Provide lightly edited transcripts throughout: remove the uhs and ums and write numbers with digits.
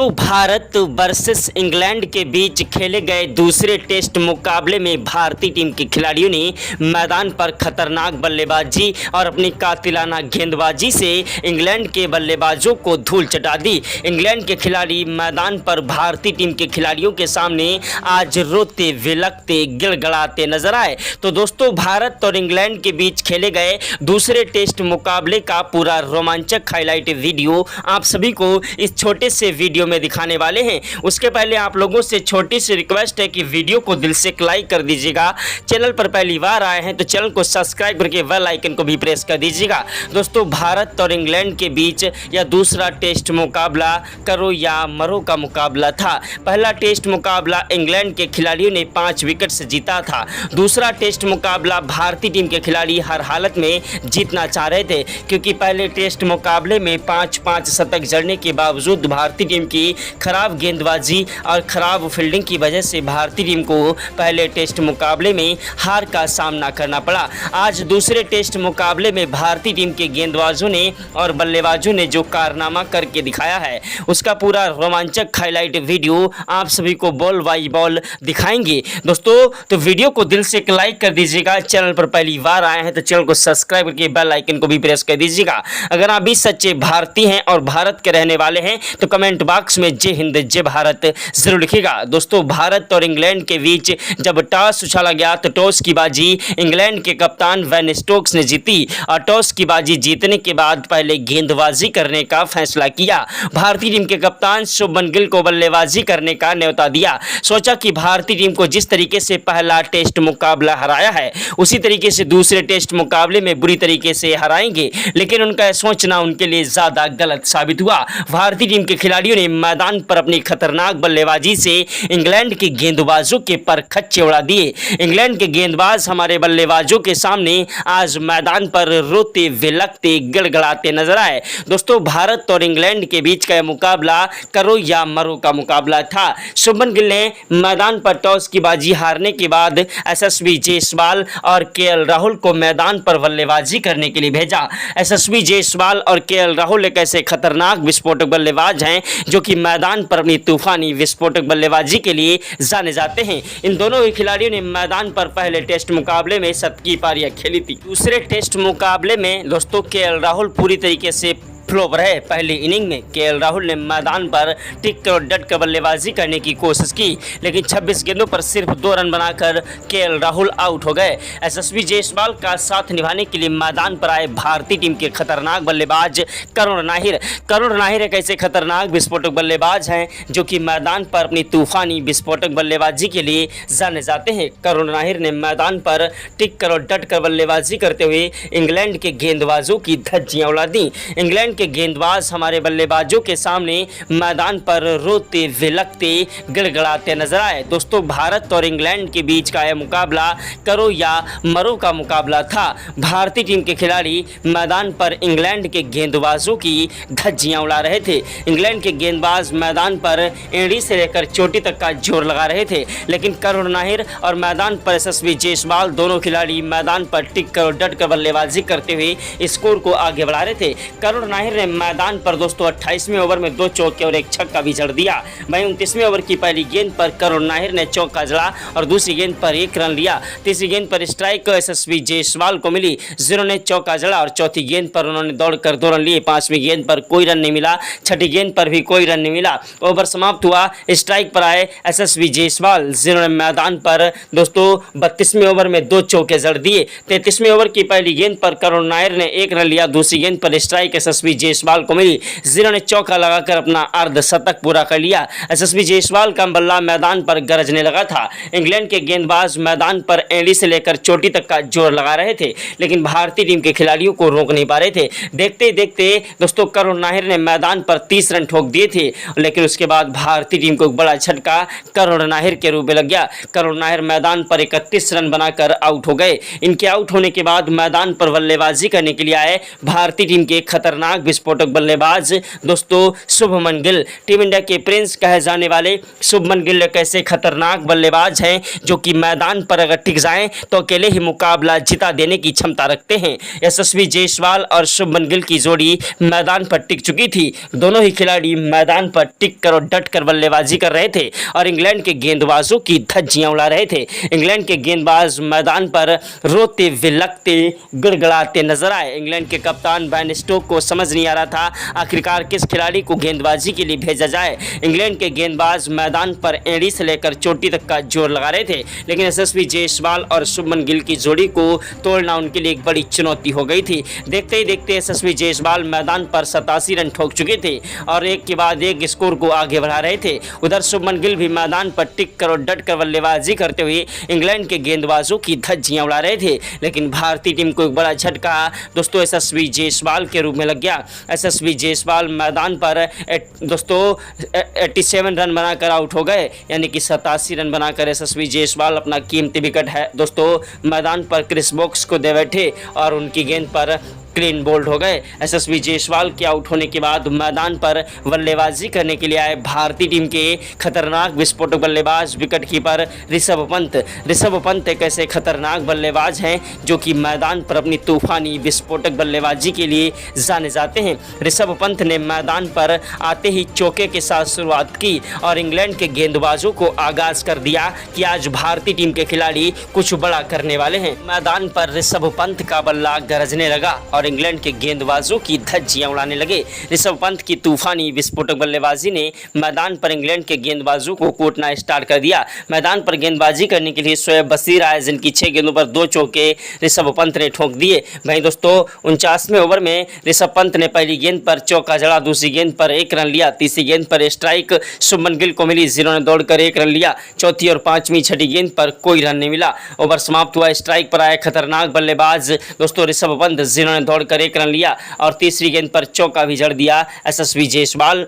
दोस्तों Bharat versus England के बीच खेले गए दूसरे टेस्ट मुकाबले में भारतीय टीम के खिलाड़ियों ने मैदान पर खतरनाक बल्लेबाजी और अपनी कातिलाना गेंदबाजी से इंग्लैंड के बल्लेबाजों को धूल चटा दी। इंग्लैंड के खिलाड़ी मैदान पर भारतीय टीम के खिलाड़ियों के सामने आज रोते विलखते गिड़गिड़ाते नजर आए। तो दोस्तों भारत और इंग्लैंड के बीच खेले गए दूसरे टेस्ट मुकाबले का पूरा रोमांचक हाईलाइट वीडियो आप सभी को इस छोटे से वीडियो में दिखाने वाले हैं। उसके पहले आप लोगों से छोटी सी रिक्वेस्ट है कि वीडियो को दिल से लाइक कर दीजिएगा। चैनल पर पहली बार आए हैं तो चैनल को सब्सक्राइब करके बेल आइकन को भी प्रेस कर दीजिएगा। दोस्तों भारत और इंग्लैंड के बीच यह दूसरा टेस्ट मुकाबला करो या मरो का मुकाबला था। पहला टेस्ट मुकाबला इंग्लैंड के खिलाड़ियों ने 5 विकेट से जीता था। दूसरा टेस्ट मुकाबला भारतीय टीम के खिलाड़ी हर हालत में जीतना चाह रहे थे, क्योंकि पहले टेस्ट मुकाबले में 5-5 शतक जड़ने के बावजूद भारतीय टीम की खराब गेंदबाजी और खराब फील्डिंग की वजह से भारतीय टीम को पहले टेस्ट मुकाबले में हार का सामना करना पड़ा। आज दूसरे टेस्ट मुकाबले में भारतीय टीम के गेंदबाजों ने और बल्लेबाजों ने जो कारनामा करके दिखाया है उसका पूरा रोमांचक हाईलाइट वीडियो आप सभी को बॉल बाई बॉल दिखाएंगे। दोस्तों तो वीडियो को दिल से लाइक कर दीजिएगा। चैनल पर पहली बार आए हैं तो चैनल को सब्सक्राइब करके बेल आइकन को भी प्रेस कर दीजिएगा। अगर आप भी सच्चे भारतीय हैं और भारत के रहने वाले हैं तो कमेंट बॉक्स में जय हिंद जय भारत जरूर लिखिएगा। दोस्तों भारत और इंग्लैंड के बीच जब टॉस उछाला गया तो टॉस की बाजी इंग्लैंड के कप्तान बेन स्टोक्स ने जीती और टॉस की बाजी जीतने के बाद पहले गेंदबाजी करने का फैसला किया। भारतीय टीम के कप्तान शुभमन गिल को बल्लेबाजी करने का न्योता दिया। सोचा कि भारतीय टीम को जिस तरीके से पहला टेस्ट मुकाबला हराया है उसी तरीके से दूसरे टेस्ट मुकाबले में बुरी तरीके से हराएंगे, लेकिन उनका सोचना उनके लिए ज्यादा गलत साबित हुआ। भारतीय टीम के खिलाड़ियों ने मैदान पर अपनी खतरनाक बल्लेबाजी से इंग्लैंड के गेंदबाजों के पर खच्चे उड़ा दिए। इंग्लैंड के गेंदबाज हमारे बल्लेबाजों के सामने आज मैदान पर रोते विलखते गिड़गिड़ाते नजर आए। दोस्तों भारत और इंग्लैंड के बीच का यह मुकाबला करो या मरो का मुकाबला था। शुभमन गिल ने मैदान पर टॉस की बाजी हारने के बाद यशस्वी जायसवाल और केएल राहुल को मैदान पर बल्लेबाजी करने के लिए भेजा। यशस्वी जायसवाल और केएल राहुल एक ऐसे खतरनाक विस्फोटक बल्लेबाज हैं जो कि मैदान पर अपनी तूफानी विस्फोटक बल्लेबाजी के लिए जाने जाते हैं। इन दोनों ही खिलाड़ियों ने मैदान पर पहले टेस्ट मुकाबले में 7 की पारियां खेली थी। दूसरे टेस्ट मुकाबले में दोस्तों केएल राहुल पूरी तरीके से फ्लॉप रहे। पहली इनिंग में केएल राहुल ने मैदान पर टिक और डट कर बल्लेबाजी करने की कोशिश की, लेकिन 26 गेंदों पर सिर्फ 2 रन बनाकर केएल राहुल आउट हो गए। यशस्वी जायसवाल का साथ निभाने के लिए मैदान पर आए भारतीय टीम के खतरनाक बल्लेबाज करुण नाहिर एक ऐसे खतरनाक विस्फोटक बल्लेबाज हैं जो कि मैदान पर अपनी तूफानी विस्फोटक बल्लेबाजी के लिए जाने जाते हैं। करुण नाहिर ने मैदान पर टिक कर और डट कर बल्लेबाजी करते हुए इंग्लैंड के गेंदबाजों की धज्जियां उड़ा दी। इंग्लैंड के गेंदबाज हमारे बल्लेबाजों के सामने मैदान पर रोते विलखते गिड़गिड़ाते नजर आए। दोस्तों भारत और इंग्लैंड के बीच का यह मुकाबला करो या मरो का मुकाबला था। भारतीय टीम के खिलाड़ी मैदान पर इंग्लैंड के गेंदबाजों की धज्जियां उड़ा रहे थे। इंग्लैंड के गेंदबाज मैदान पर एड़ी से लेकर चोटी तक का जोर लगा रहे थे, लेकिन करुण नाहिर और मैदान पर यशस्वी जायसवाल दोनों खिलाड़ी मैदान पर टिक कर और डट कर बल्लेबाजी करते हुए स्कोर को आगे बढ़ा रहे थे। करुण नाहिर ने मैदान पर दोस्तों 28वें ओवर में 2 चौके और 1 छक्का भी जड़ दिया। वहीं 29वें ओवर की पहली गेंद पर करुण नाहिर ने चौका जड़ा और दूसरी गेंद पर 1 रन लिया। तीसरी गेंद पर स्ट्राइक यशस्वी जायसवाल को मिली, जिन्होंने चौका जड़ा और चौथी गेंद पर उन्होंने दौड़कर 2 रन लिए। 5वीं गेंद पर कोई रन नहीं मिला, छठी गेंद पर भी कोई रन नहीं मिला। ओवर समाप्त हुआ। स्ट्राइक पर आए यशस्वी जायसवाल, जिन्होंने मैदान पर दोस्तों 32वें ओवर में 2 चौके जड़ दिए। 33वें ओवर की पहली गेंद पर करुण नाहिर ने 1 रन लिया। दूसरी गेंद पर स्ट्राइक यशस्वी जायसवाल को मिली, जिन्होंने चौका लगाकर अपना अर्धशतक पूरा कर लिया। यशस्वी जायसवाल का बल्ला मैदान पर गरजने लगा था। इंग्लैंड के गेंदबाज मैदान पर एड़ी से लेकर चोटी तक का जोर लगा रहे थे, लेकिन भारतीय टीम के खिलाड़ियों को रोक नहीं पा रहे थे। देखते ही देखते दोस्तों करुण नाहिर ने मैदान पर 30 रन ठोक दिए थे, लेकिन उसके बाद भारतीय टीम को एक बड़ा झटका करुण नाहिर के रूप में लग गया। करुण नाहिर मैदान पर 31 रन बनाकर आउट हो गए। इनके आउट होने के बाद मैदान पर बल्लेबाजी करने के लिए आए भारतीय टीम के खतरनाक विस्फोटक बल्लेबाज दोस्तों शुभमन गिल। टीम इंडिया के प्रिंस कहे जाने वाले शुभमन गिल एक ऐसे खतरनाक बल्लेबाज हैं जो कि मैदान पर अगर टिक जाएं तो अकेले ही मुकाबला जिता देने की क्षमता रखते हैं। यशस्वी जायसवाल और शुभमन गिल की जोड़ी मैदान पर टिक चुकी थी। दोनों ही खिलाड़ी मैदान पर टिक कर और डट कर बल्लेबाजी कर रहे थे और इंग्लैंड के गेंदबाजों की धज्जियां उड़ा रहे थे। इंग्लैंड के गेंदबाज मैदान पर रोते विलखते गिड़गिड़ाते नजर आए। इंग्लैंड के कप्तान बेन स्टोक्स को समझ नहीं आ रहा था आखिरकार किस खिलाड़ी को गेंदबाजी के लिए भेजा जाए। इंग्लैंड के गेंदबाज मैदान पर एड़ी से लेकर चोटी तक का जोर लगा रहे थे, लेकिन यशस्वी जायसवाल और शुभमन गिल की जोड़ी को तोड़ना उनके लिए एक बड़ी चुनौती हो गई थी। देखते ही देखते यशस्वी जायसवाल मैदान पर 87 रन ठोक चुके थे और एक के बाद एक स्कोर को आगे बढ़ा रहे थे। उधर शुभमन गिल भी मैदान पर टिक कर और डट कर बल्लेबाजी करते हुए इंग्लैंड के गेंदबाजों की धज्जियां उड़ा रहे थे, लेकिन भारतीय टीम को एक बड़ा झटका दोस्तों यशस्वी जायसवाल के रूप में लग गया। यशस्वी जायसवाल मैदान पर दोस्तों 87 रन बनाकर आउट हो गए, यानी कि 87 रन बनाकर यशस्वी जायसवाल अपना कीमती विकेट है दोस्तों मैदान पर क्रिस वोक्स को दे बैठे और उनकी गेंद पर क्लीन बोल्ड हो गए। यशस्वी जायसवाल के आउट होने के बाद मैदान पर बल्लेबाजी करने के लिए आए भारतीय टीम के खतरनाक विस्फोटक बल्लेबाज विकेट कीपर ऋषभ पंत। ऋषभ पंत एक ऐसे खतरनाक बल्लेबाज हैं जो कि मैदान पर अपनी तूफानी विस्फोटक बल्लेबाजी के लिए जाने जाते हैं। ऋषभ पंत ने मैदान पर आते ही चौके के साथ शुरुआत की और इंग्लैंड के गेंदबाजों को आगाज कर दिया कि आज भारतीय टीम के खिलाड़ी कुछ बड़ा करने वाले हैं। मैदान पर ऋषभ पंत का बल्ला गरजने लगा और इंग्लैंड के गेंदबाजों की धज्जियां उड़ाने लगे। ऋषभ पंत की तूफानी विस्फोटक बल्लेबाजी ने मैदान पर इंग्लैंड के गेंदबाजों को कूटना स्टार्ट कर दिया। मैदान पर गेंदबाजी करने के लिए शोएब बशीर आए, जिनकी 6 गेंदों पर 2 चौके ऋषभ पंत ने ठोक दिए। वहीं दोस्तों 49वें ओवर में ऋषभ पंत ने पहली गेंद पर चौका जड़ा, दूसरी गेंद पर 1 रन लिया, तीसरी गेंद पर स्ट्राइक शुभमन गिल को मिली, जिन्होंने दौड़कर 1 रन लिया। चौथी और 5वीं छठी गेंद पर कोई रन नहीं मिला। ओवर समाप्त हुआ। स्ट्राइक पर आए खतरनाक बल्लेबाज दोस्तों ऋषभ पंत, जिन्होंने दौड़कर 1 रन लिया और तीसरी गेंद पर चौका भी जड़ दिया यशस्वी जायसवाल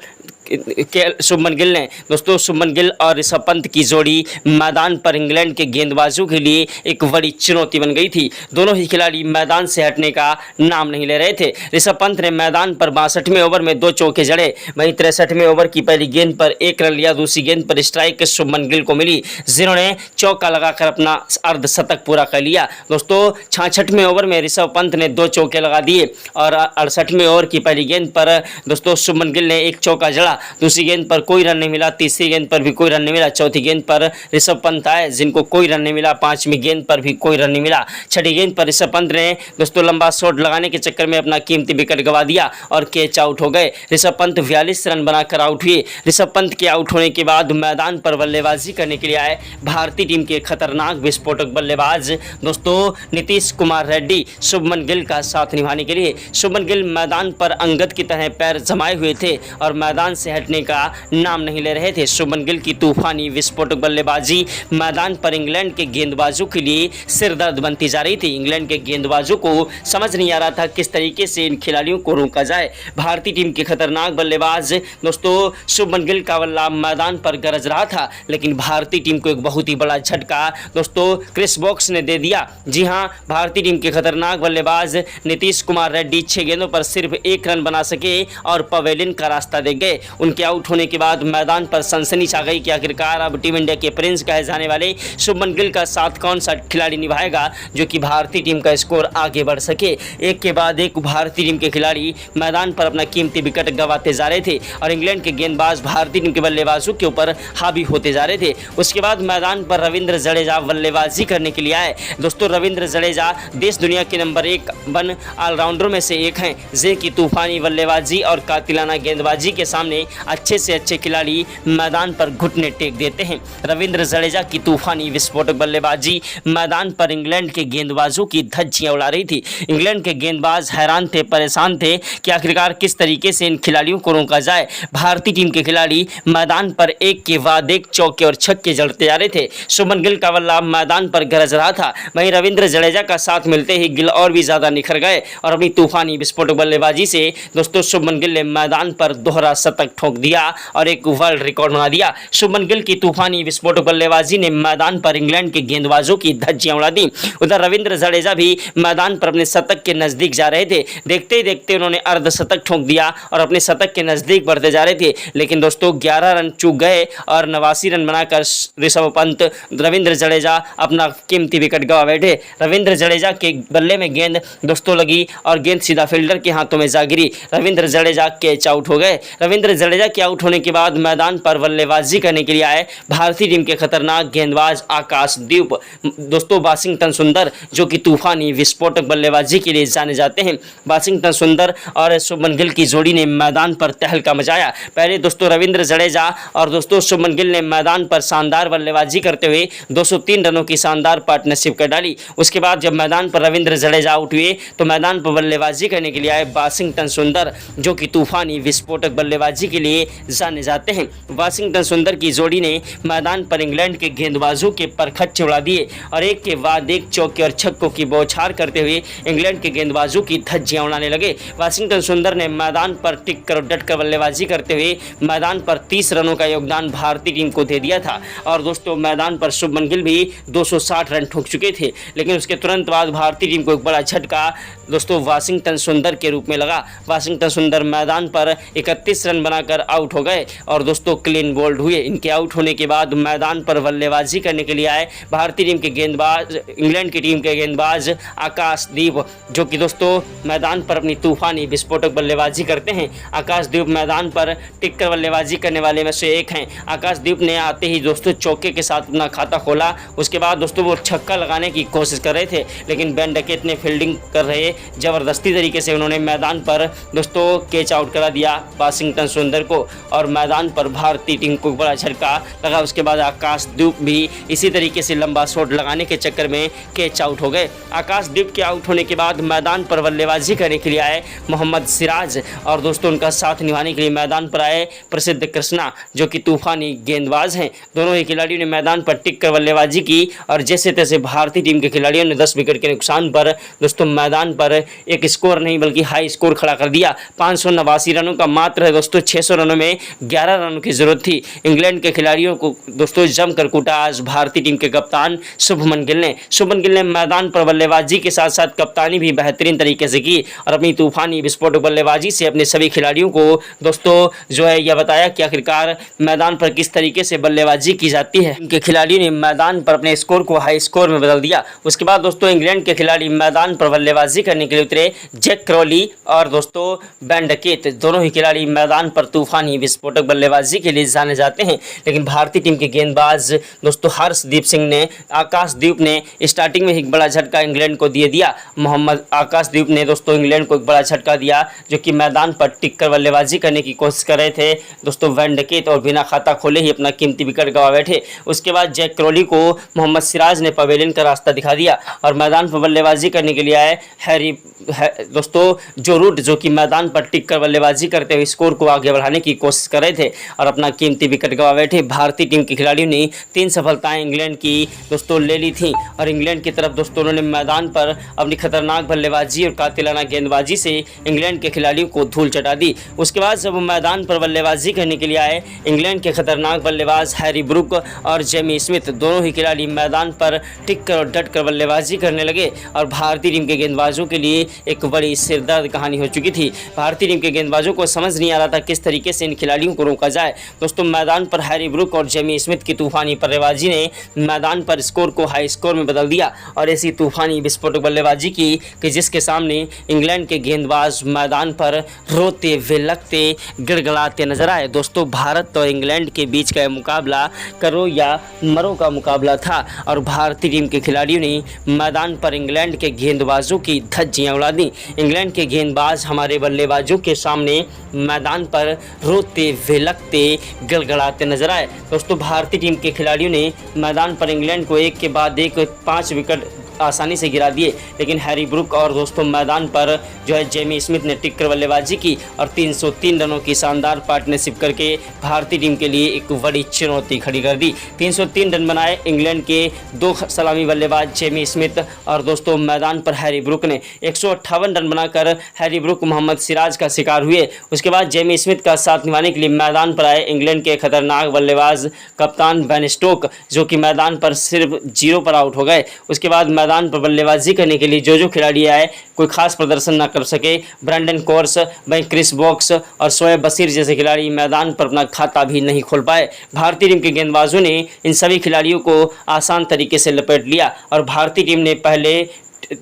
शुभमन गिल ने। दोस्तों शुभमन गिल और ऋषभ पंत की जोड़ी मैदान पर इंग्लैंड के गेंदबाजों के लिए एक बड़ी चुनौती बन गई थी। दोनों ही खिलाड़ी मैदान से हटने का नाम नहीं ले रहे थे। ऋषभ पंत ने मैदान पर 62वें ओवर में 2 चौके जड़े, वहीं 63वें ओवर की पहली गेंद पर 1 रन लिया, दूसरी गेंद पर स्ट्राइक शुभमन गिल को मिली, जिन्होंने चौका लगाकर अपना अर्धशतक पूरा कर लिया। दोस्तों 66वें ओवर में ऋषभ पंत ने 2 चौके लगा दिए और 68वें ओवर की पहली गेंद पर दोस्तों शुभमन गिल ने 1 चौका जड़ा, दूसरी गेंद पर कोई रन नहीं मिला, तीसरी गेंद पर भी कोई रन नहीं मिला, चौथी गेंद पर ऋषभ पंत आए, जिनको कोई रन नहीं मिला, 5वीं गेंद पर भी कोई रन नहीं मिला। छठी गेंद पर ऋषभ पंत ने दोस्तों लंबा शॉट लगाने के चक्कर में अपना कीमती विकेट गंवा दिया और कैच आउट हो गए। ऋषभ पंत 42 रन बनाकर आउट हुए। ऋषभ पंत के आउट होने के बाद मैदान पर बल्लेबाजी करने के लिए आए भारतीय टीम के खतरनाक विस्फोटक बल्लेबाज दोस्तों नीतीश कुमार रेड्डी शुभमन गिल का साथ निभाने के लिए। शुभमन गिल मैदान पर अंगद की तरह पैर जमाए हुए थे और मैदान से हटने का नाम नहीं ले रहे थे। शुभमन गिल की तूफानी विस्फोटक बल्लेबाजी मैदान पर इंग्लैंड के गेंदबाजों के लिए सिरदर्द बनती जा रही थी। इंग्लैंड के गेंदबाजों को समझ नहीं आ रहा था किस तरीके से इन खिलाड़ियों को रोका जाए। भारतीय टीम के खतरनाक बल्लेबाज दोस्तों शुभमन गिल का बल्ला मैदान पर गरज रहा था, लेकिन भारतीय टीम को एक बहुत ही बड़ा झटका दोस्तों क्रिस वोक्स ने दे दिया। जी हां, भारतीय टीम के खतरनाक बल्लेबाज नीतीश कुमार रेड्डी 6 गेंदों पर सिर्फ 1 रन बना सके और पवेलियन का रास्ता देख गए। उनके आउट होने के बाद मैदान पर सनसनी छा गई कि आखिरकार अब टीम इंडिया के प्रिंस कहे जाने वाले शुभमन गिल का साथ कौन सा खिलाड़ी निभाएगा जो कि भारतीय टीम का स्कोर आगे बढ़ सके। एक के बाद एक भारतीय टीम के खिलाड़ी मैदान पर अपना कीमती विकेट गंवाते जा रहे थे और इंग्लैंड के गेंदबाज भारतीय टीम के बल्लेबाजों के ऊपर हावी होते जा रहे थे। उसके बाद मैदान पर रविंद्र जडेजा बल्लेबाजी करने के लिए आए। दोस्तों रविंद्र जडेजा देश दुनिया के नंबर 1 ऑलराउंडर में से एक हैं, जिनकी तूफानी बल्लेबाजी और कातिलाना गेंदबाजी के सामने अच्छे से अच्छे खिलाड़ी मैदान पर घुटने टेक देते हैं। रविंद्र जडेजा की तूफानी विस्फोटक बल्लेबाजी मैदान पर इंग्लैंड के गेंदबाजों की धज्जियां उड़ा रही थी। इंग्लैंड के गेंदबाज हैरान थे, परेशान थे कि आखिरकार किस तरीके से इन खिलाड़ियों को रोका जाए। भारतीय टीम के खिलाड़ी मैदान पर एक के बाद एक चौके और छक्के जड़ते जा रहे थे। शुभमन गिल का बल्ला मैदान पर गरज रहा था, वहीं रविंद्र जडेजा का साथ मिलते ही गिल और भी ज्यादा निखर गए और अपनी तूफानी विस्फोटक बल्लेबाजी से दोस्तों शुभमन गिल ने मैदान पर दोहरा शतक ठोक दिया और एक वर्ल्ड रिकॉर्ड बना दिया। शुभमन गिल की तूफानी विस्फोटक बल्लेबाजी ने मैदान पर इंग्लैंड के गेंदबाजों की धज्जियां उड़ा दी। उधर रविंद्र जडेजा भी मैदान पर अपने शतक के नजदीक जा रहे थे। देखते ही देखते उन्होंने अर्धशतक ठोक दिया और अपने शतक के नजदीक बढ़ते जा रहे थे, लेकिन दोस्तों 11 रन चूक गए और 89 रन बनाकर ऋषभ पंत, रविंद्र जडेजा अपना कीमती विकेट गंवा बैठे। रविंद्र जडेजा के बल्ले में गेंद दोस्तों लगी और गेंद सीधा फील्डर के हाथों में जा गिरी। रविंद्र जडेजा कैच आउट हो गए। रविंद्र जडेजा के आउट होने के बाद मैदान पर बल्लेबाजी करने के लिए आए भारतीय टीम के खतरनाक गेंदबाज आकाशदीप, दोस्तों वाशिंगटन सुंदर, जो कि तूफानी विस्फोटक बल्लेबाजी के लिए जाने जाते हैं। वाशिंगटन सुंदर और शुभमन गिल की जोड़ी ने मैदान पर तहलका मचाया। पहले दोस्तों रविंद्र जडेजा और दोस्तों शुभमन गिल ने मैदान पर शानदार बल्लेबाजी करते हुए 203 रनों की शानदार पार्टनरशिप कर डाली। उसके बाद जब मैदान पर रविंद्र जडेजा आउट हुए तो मैदान पर बल्लेबाजी करने के लिए आए वाशिंगटन सुंदर, जो कि तूफानी विस्फोटक बल्लेबाजी के लिए जाने जाते हैं। वाशिंगटन सुंदर की जोड़ी ने मैदान पर इंग्लैंड के गेंदबाजों के परखच्चे उड़ा दिए और एक के बाद एक चौके और छक्कों की बौछार करते हुए इंग्लैंड के गेंदबाजों की धज्जियां उड़ाने लगे। वाशिंगटन सुंदर ने मैदान पर टिक कर डट कर बल्लेबाजी करते हुए मैदान पर 30 रनों का योगदान भारतीय टीम को दे दिया था। और दोस्तों मैदान पर शुभमन गिल भी 260 रन ठोक चुके थे, लेकिन उसके तुरंत बाद भारतीय टीम को एक बड़ा झटका दोस्तों वाशिंगटन सुंदर के रूप में लगा। वाशिंगटन सुंदर मैदान पर 31 रन बनाकर आउट हो गए और दोस्तों क्लीन बोल्ड हुए। इनके आउट होने के बाद मैदान पर बल्लेबाजी करने के लिए आए भारतीय टीम के गेंदबाज, इंग्लैंड की टीम के गेंदबाज आकाशदीप, जो कि दोस्तों मैदान पर अपनी तूफानी विस्फोटक बल्लेबाजी करते हैं। आकाशदीप मैदान पर टिककर बल्लेबाजी करने वाले में से एक हैं। आकाशदीप ने आते ही दोस्तों चौके के साथ अपना खाता खोला। उसके बाद दोस्तों वो छक्का लगाने की कोशिश कर रहे थे, लेकिन बेन डकेट ने फील्डिंग कर रहे जबरदस्ती तरीके से उन्होंने मैदान पर दोस्तों कैच आउट करा दिया वाशिंगटन सुंदर को और मैदान पर भारतीय टीम को बड़ा झटका लगा। उसके बाद आकाशदीप भी इसी तरीके से लंबा शॉट लगाने के चक्कर में कैच आउट हो गए। आकाशदीप के आउट होने के बाद मैदान पर बल्लेबाजी करने के लिए आए मोहम्मद सिराज और दोस्तों उनका साथ निभाने के लिए मैदान पर आए प्रसिद्ध कृष्णा, जो कि तूफानी गेंदबाज हैं। दोनों ही खिलाड़ियों ने मैदान पर टिक कर बल्लेबाजी की और जैसे तैसे भारतीय टीम के खिलाड़ियों ने 10 विकेट के नुकसान पर दोस्तों मैदान पर एक स्कोर नहीं बल्कि हाई स्कोर खड़ा कर दिया। 589 रनों का मात्र है दोस्तों, 600 रनों में 11 रनों की जरूरत थी। इंग्लैंड के खिलाड़ियों को दोस्तों जमकर कूटा आज भारतीय टीम के कप्तान शुभमन गिल ने। शुभमन गिल ने मैदान पर बल्लेबाजी के साथ साथ कप्तानी भी बेहतरीन तरीके से की और अपनी तूफानी विस्फोटक बल्लेबाजी से अपने सभी खिलाड़ियों को दोस्तों जो है यह बताया कि आखिरकार मैदान पर किस तरीके से बल्लेबाजी की जाती है। इनके खिलाड़ियों ने मैदान पर अपने स्कोर को हाई स्कोर में बदल दिया। उसके बाद दोस्तों इंग्लैंड के खिलाड़ी मैदान पर बल्लेबाजी करने के लिए उतरे। जैक क्रॉली और दोस्तों बेन डकेट दोनों ही खिलाड़ी मैदान पर तूफानी विस्फोटक बल्लेबाजी के लिए जाने जाते हैं, लेकिन भारतीय टीम के गेंदबाज दोस्तों हर्षदीप सिंह ने, आकाशदीप ने स्टार्टिंग में एक बड़ा झटका इंग्लैंड को दे दिया। मोहम्मद आकाशदीप ने दोस्तों इंग्लैंड को एक बड़ा झटका दिया, जो कि मैदान पर टिक कर बल्लेबाजी करने की कोशिश कर रहे थे दोस्तों बेन डकेट और बिना खाता खोले ही अपना कीमती विकेट गंवा बैठे। उसके बाद जैक क्रॉली को मोहम्मद सिराज ने पवेलियन का रास्ता दिखा दिया और मैदान पर बल्लेबाजी करने के लिए आए हैरी दोस्तों जो रूट, जो कि मैदान पर टिक कर बल्लेबाजी करते हुए स्कोर को आगे बढ़ाने की कोशिश कर रहे थे और अपना कीमती विकेट गंवा बैठे। भारतीय टीम के खिलाड़ियों ने 3 सफलताएं इंग्लैंड की दोस्तों ले ली थी और इंग्लैंड की तरफ दोस्तों उन्होंने मैदान पर अपनी खतरनाक बल्लेबाजी और कातिलाना गेंदबाजी से इंग्लैंड के खिलाड़ियों को धूल चटा दी। उसके बाद जब मैदान पर बल्लेबाजी करने के लिए आए इंग्लैंड के खतरनाक बल्लेबाज हैरी ब्रूक और जेमी स्मिथ, दोनों ही खिलाड़ी मैदान पर टिक कर और डट कर बल्लेबाजी करने लगे और भारतीय टीम के गेंदबाजों के लिए एक बड़ी सिरदर्द कहानी हो चुकी थी। भारतीय टीम के गेंदबाजों को समझ नहीं आ रहा था किस तरीके से इन खिलाड़ियों को रोका जाए। दोस्तों मैदान पर हैरी ब्रूक और जेमी स्मिथ की तूफानी बल्लेबाजी ने मैदान पर स्कोर को हाई स्कोर में बदल दिया और ऐसी तूफानी विस्फोटक बल्लेबाजी की कि जिसके सामने इंग्लैंड के गेंदबाज मैदान पर रोते विलखते गिड़गिड़ाते नजर आए। दोस्तों भारत और इंग्लैंड के बीच का मुकाबला करो या मरो का मुकाबला था और भारतीय टीम के खिलाड़ियों ने मैदान पर इंग्लैंड के गेंदबाजों की धज्जियां उड़ा दी। इंग्लैंड के गेंदबाज हमारे बल्लेबाजों के सामने मैदान पर रोते विलखते गिड़गिड़ाते नजर आए। दोस्तों भारतीय टीम के खिलाड़ियों ने मैदान पर इंग्लैंड को एक के बाद एक 5 विकेट आसानी से गिरा दिए, लेकिन हैरी ब्रुक और दोस्तों मैदान पर जो है जेमी स्मिथ ने टिक कर बल्लेबाजी की और 303 रनों की शानदार पार्टनरशिप करके भारतीय टीम के लिए एक बड़ी चुनौती खड़ी कर दी। 303 रन बनाए इंग्लैंड के 2 सलामी बल्लेबाज जेमी स्मिथ और दोस्तों मैदान पर हैरी ब्रुक ने 158 रन बनाकर हैरी ब्रुक मोहम्मद सिराज का शिकार हुए। उसके बाद जेमी स्मिथ का साथ निभाने के लिए मैदान पर आए इंग्लैंड के खतरनाक बल्लेबाज कप्तान बेन स्टोक, जो कि मैदान पर सिर्फ 0 पर आउट हो गए। उसके बाद मैदान पर बल्लेबाजी करने के लिए जो खिलाड़ी आए कोई खास प्रदर्शन न कर सके। ब्रैंडन कोर्स, वहीं क्रिस वोक्स और शोएब बशीर जैसे खिलाड़ी मैदान पर अपना खाता भी नहीं खोल पाए। भारतीय टीम के गेंदबाजों ने इन सभी खिलाड़ियों को आसान तरीके से लपेट लिया और भारतीय टीम ने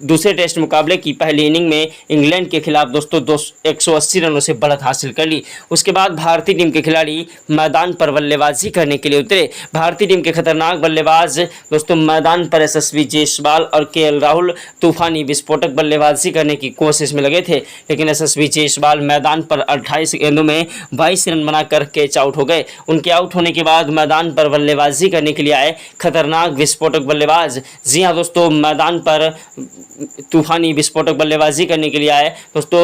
दूसरे टेस्ट मुकाबले की पहली इनिंग में इंग्लैंड के खिलाफ दोस्तों 180 रनों से बढ़त हासिल कर ली। उसके बाद भारतीय टीम के खिलाड़ी मैदान पर बल्लेबाजी करने के लिए उतरे। भारतीय टीम के खतरनाक बल्लेबाज दोस्तों मैदान पर यशस्वी जायसवाल और केएल राहुल तूफानी विस्फोटक बल्लेबाजी करने की कोशिश में लगे थे, लेकिन यशस्वी जायसवाल मैदान पर 28 गेंदों में 22 रन बनाकर कैच आउट हो गए। उनके आउट होने के बाद मैदान पर बल्लेबाजी करने के लिए आए खतरनाक विस्फोटक बल्लेबाज, जी हाँ दोस्तों, मैदान पर तूफानी विस्फोटक बल्लेबाजी करने के लिए आए दोस्तों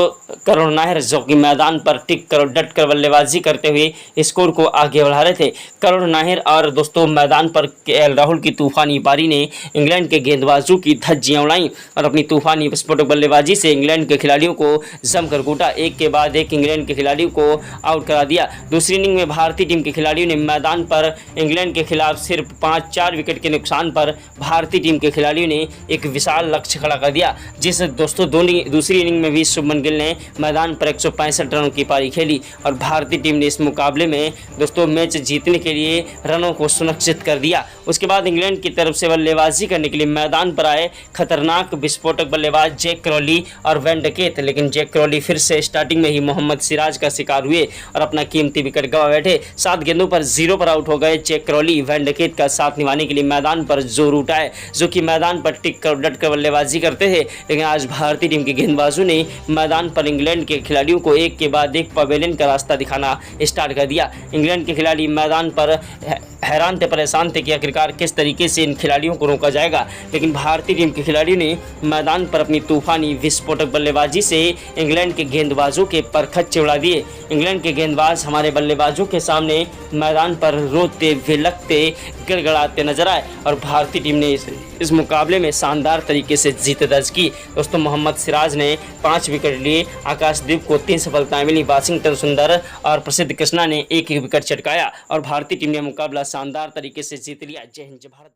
करुण नायर, जो कि मैदान पर टिक कर डट कर बल्लेबाजी करते हुए स्कोर को आगे बढ़ा रहे थे। करुण नायर और दोस्तों मैदान पर केएल राहुल की तूफानी पारी ने इंग्लैंड के गेंदबाजों की धज्जियां उड़ाई और अपनी तूफानी विस्फोटक बल्लेबाजी से इंग्लैंड के खिलाड़ियों को जमकर कूटा। एक के बाद एक इंग्लैंड के खिलाड़ियों को आउट करा दिया। दूसरी इनिंग में भारतीय टीम के खिलाड़ियों ने मैदान पर इंग्लैंड के खिलाफ सिर्फ 5-4 विकेट के नुकसान पर भारतीय टीम के खिलाड़ियों ने एक विशाल लक्ष्य खड़ा कर दिया, जिस दोस्तों दूसरी इनिंग में भी शुभमन गिल ने मैदान पर 165 रनों की पारी खेली और भारतीय टीम ने इस मुकाबले में दोस्तों मैच जीतने के लिए रनों को सुनिश्चित कर दिया। उसके बाद इंग्लैंड की तरफ से बल्लेबाजी करने के लिए मैदान पर आए खतरनाक विस्फोटक बल्लेबाज जैक क्रॉली और वैन डकेट, लेकिन जैक क्रॉली फिर से स्टार्टिंग में ही मोहम्मद सिराज का शिकार हुए और अपना कीमती विकेट गंवा बैठे। 7 गेंदों पर 0 पर आउट हो गए जैक क्रॉली। वैन डकेट का साथ निभाने के लिए मैदान पर जोर उठाए, जो कि मैदान पर टिक कर डट कर बल्लेबाजी करते थे, लेकिन आज भारतीय टीम के गेंदबाजों ने मैदान पर इंग्लैंड के खिलाड़ियों को एक के बाद एक पवेलियन का रास्ता दिखाना स्टार्ट कर दिया। इंग्लैंड के खिलाड़ी मैदान पर हैरान थे, परेशान थे कि आखिरकार किस तरीके से इन खिलाड़ियों को रोका जाएगा, लेकिन भारतीय टीम के खिलाड़ियों ने मैदान पर अपनी तूफानी विस्फोटक बल्लेबाजी से इंग्लैंड के गेंदबाजों के परखच्चे उड़ा दिए। इंग्लैंड के गेंदबाज हमारे बल्लेबाजों के सामने मैदान पर रोते, विलकते, गिड़गिड़ाते नजर आए और भारतीय टीम ने इस मुकाबले में शानदार तरीके से जीत दर्ज की। दोस्तों मोहम्मद सिराज ने 5 विकेट लिए, आकाशदीप को 3 सफलताएं मिली, वाशिंगटन सुंदर और प्रसिद्ध कृष्णा ने 1 विकेट चटकाया और भारतीय टीम ने मुकाबला शानदार तरीके से जीत लिया। जय हिंद, जय भारत।